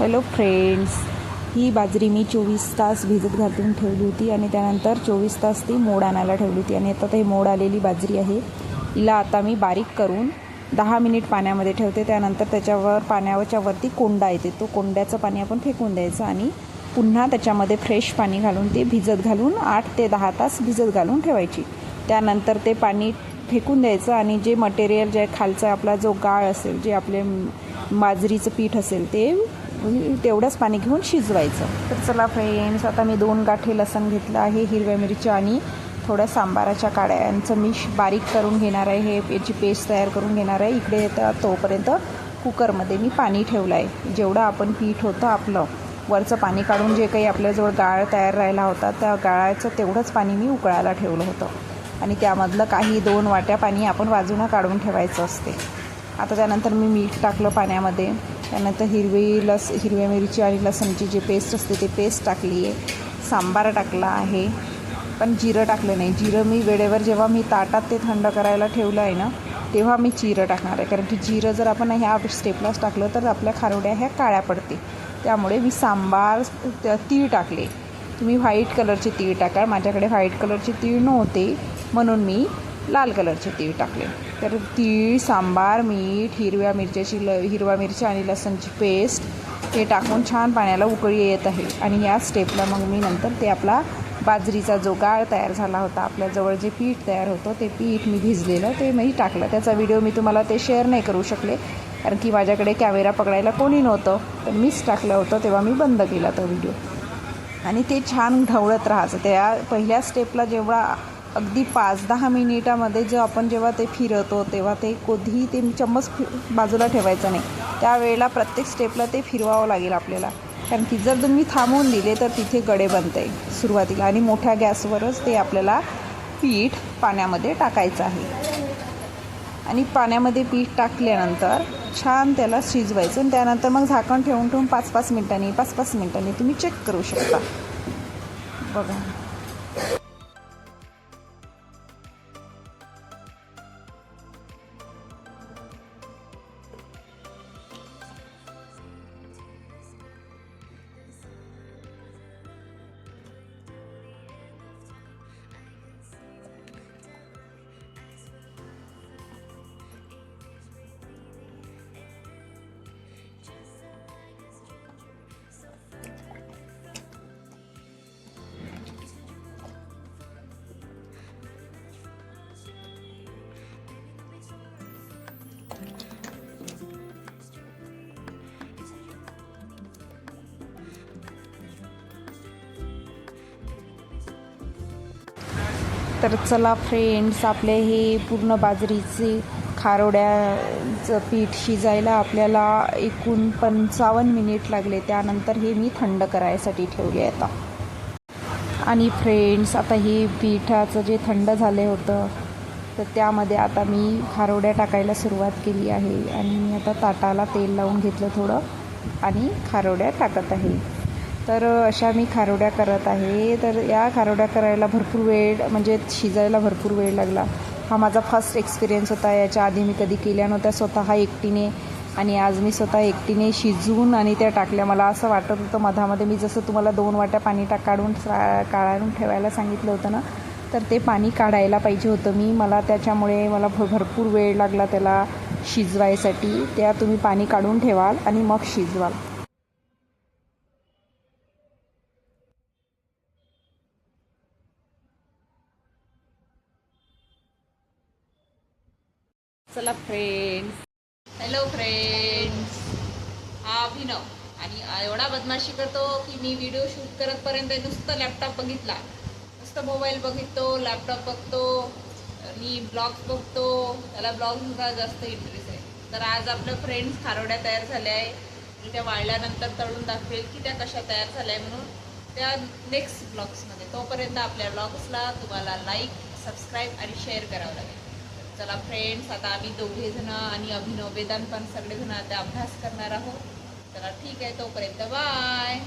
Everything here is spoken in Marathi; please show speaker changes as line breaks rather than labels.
हॅलो फ्रेंड्स, ही बाजरी मी 24 तास भिजत घालून ठेवली होती आणि त्यानंतर 24 तास ती मोड आणायला ठेवली होती आणि आता ही मोड आलेली बाजरी आहे. हिला आता मी बारीक करून 10 मिनिट पाण्यामध्ये ठेवते. त्यानंतर त्याच्यावर पाण्याच्या वरती कोंडा येते, तो कोंड्याचं पाणी आपण फेकून द्यायचं आणि पुन्हा त्याच्यामध्ये फ्रेश पाणी घालून ते भिजत घालून 8 ते 10 तास भिजत घालून ठेवायची. त्यानंतर ते पाणी फेकून द्यायचं आणि जे मटेरियल जे खालचा आपला जो गाळ असेल, जे आपले बाजरीचं पीठ असेल ते तेवढंच पाणी घेऊन शिजवायचं. तर चला फ्रेंड्स, आता मी 2 गाठी लसण घेतलं आहे, हिरव्या मिरच्या आणि थोड्या सांबाराच्या काड्या यांचं मी बारीक करून घेणार आहे. याची पेस्ट तयार करून घेणार आहे. इकडे तोपर्यंत कुकरमध्ये मी पाणी ठेवलं आहे. जेवढं आपण पीठ होतं आपलं वरचं पाणी काढून जे काही आपल्याजवळ गाळ तयार राहिला होता त्या गाळाचं तेवढंच पाणी मी उकळायला ठेवलं होतं आणि त्यामधलं काही 2 वाट्या पाणी आपण बाजूनं काढून ठेवायचं असते. आता त्यानंतर मी मीठ टाकलं पाण्यामध्ये. त्यानंतर हिरव्या मिरची आणि लसणची जी पेस्ट असते ते पेस्ट टाकली आहे. सांबार टाकला आहे, पण जिरं टाकलं नाही. जिरं मी वेळेवर जेव्हा मी ताटात ते थंड करायला ठेवलं आहे ना, तेव्हा मी जिरं टाकणार आहे. कारण की जिरं जर आपण ह्या स्टेपलाच टाकलं तर आपल्या खारोड्या ह्या काळ्या पडते. त्यामुळे मी तीळ टाकले. तुम्ही व्हाईट कलरचे तीळ टाका. माझ्याकडे व्हाईट कलरचे तीळ नव्हते म्हणून मी लाल कलरचे तीळ टाकले. तर तीळ, सांबार, मीठ, हिरव्या मिरची आणि लसणची पेस्ट हे टाकून छान पाण्याला उकळी येत आहे. आणि या स्टेपला मग मी नंतर ते आपला बाजरीचा जो गाळ तयार झाला होता, आपल्याजवळ जे पीठ तयार होतं ते पीठ मी भिजलेलं ते मी टाकलं. त्याचा व्हिडिओ मी तुम्हाला ते शेअर नाही करू शकले कारण की माझ्याकडे कॅमेरा पकडायला कोणी नव्हतं. तर मीच टाकलं होतं, तेव्हा मी बंद केला तो व्हिडिओ. आणि ते छान ढवळत राहायचं. त्या पहिल्या स्टेपला जेव्हा अगदी 5-10 मिनिटामध्ये जेव्हा ते फिरवतो तेव्हा ते कधीही ते चम्मच बाजूला ठेवायचं नाही. त्यावेळेला प्रत्येक स्टेपला ते फिरवावं लागेल आपल्याला. कारण की जर तुम्ही थांबवून दिले तर तिथे गडे बनते सुरुवातीला. आणि मोठ्या गॅसवरच ते आपल्याला पीठ पाण्यामध्ये टाकायचं आहे. आणि पाण्यामध्ये पीठ टाकल्यानंतर छान त्याला शिजवायचं आणि त्यानंतर मग झाकण ठेवून 5-5 मिनिटांनी तुम्ही चेक करू शकता. बघा, तर चला फ्रेंड्स, आपले हे पूर्ण बाजरीचे खारोड्याचं पीठ शिजायला आपल्याला एकूण 55 मिनिट लागले. त्यानंतर हे मी थंड करायसाठी ठेवले आता. आणि फ्रेंड्स, आता हे पिठाचं जे थंड झाले होतं तर त्यामध्ये आता मी खारोड्या टाकायला सुरुवात केली आहे. आणि आता ताटाला तेल लावून घेतलं थोडं आणि खारोड्या टाकत आहे. तर अशा मी खारोड्या करत आहे. तर या खारोड्या करायला भरपूर वेळ, म्हणजे शिजायला भरपूर वेळ लागला. हा माझा फर्स्ट एक्सपिरियन्स होता. याच्या आधी मी कधी केल्या नव्हत्या स्वतः एकटीने. आणि आज मी स्वतः एकटीने शिजवून आणि त्या टाकल्या. मला असं वाटत होतं मधामध्ये मी जसं तुम्हाला 2 वाट्या पाणी काढून ठेवायला सांगितलं होतं ना, तर ते पाणी काढायला पाहिजे होतं मला त्याच्यामुळे मला भरपूर वेळ लागला त्याला शिजवायसाठी. त्या तुम्ही पाणी काढून ठेवाल आणि मग शिजवाल. चला फ्रेंड्स,
हॅलो फ्रेंड्स, हा अभिनव. आणि एवढा बदमाशी करतो की मी व्हिडिओ शूट करतपर्यंत नुसतं लॅपटॉप बघितला, नुसतं मोबाईल बघिततो, लॅपटॉप बघतो आणि ब्लॉग्स बघतो. त्याला ब्लॉग्सचा जास्त इंटरेस्ट आहे. तर आज आपल्या फ्रेंड्स खारोड्या तयार झाल्या आहे. मी त्या वाळल्यानंतर तळून दाखवेल की त्या कशा तयार झाल्या आहे म्हणून, त्या नेक्स्ट ब्लॉग्समध्ये. तोपर्यंत आपल्या ब्लॉग्सला तुम्हाला लाईक, सबस्क्राईब आणि शेअर करावं लागेल. चला फ्रेंड्स, आता आम्ही 2 जण आणि अभिनव, वेदांत पण सगळेजण आता अभ्यास करणार आहोत. चला ठीक आहे, तोपर्यंत बाय.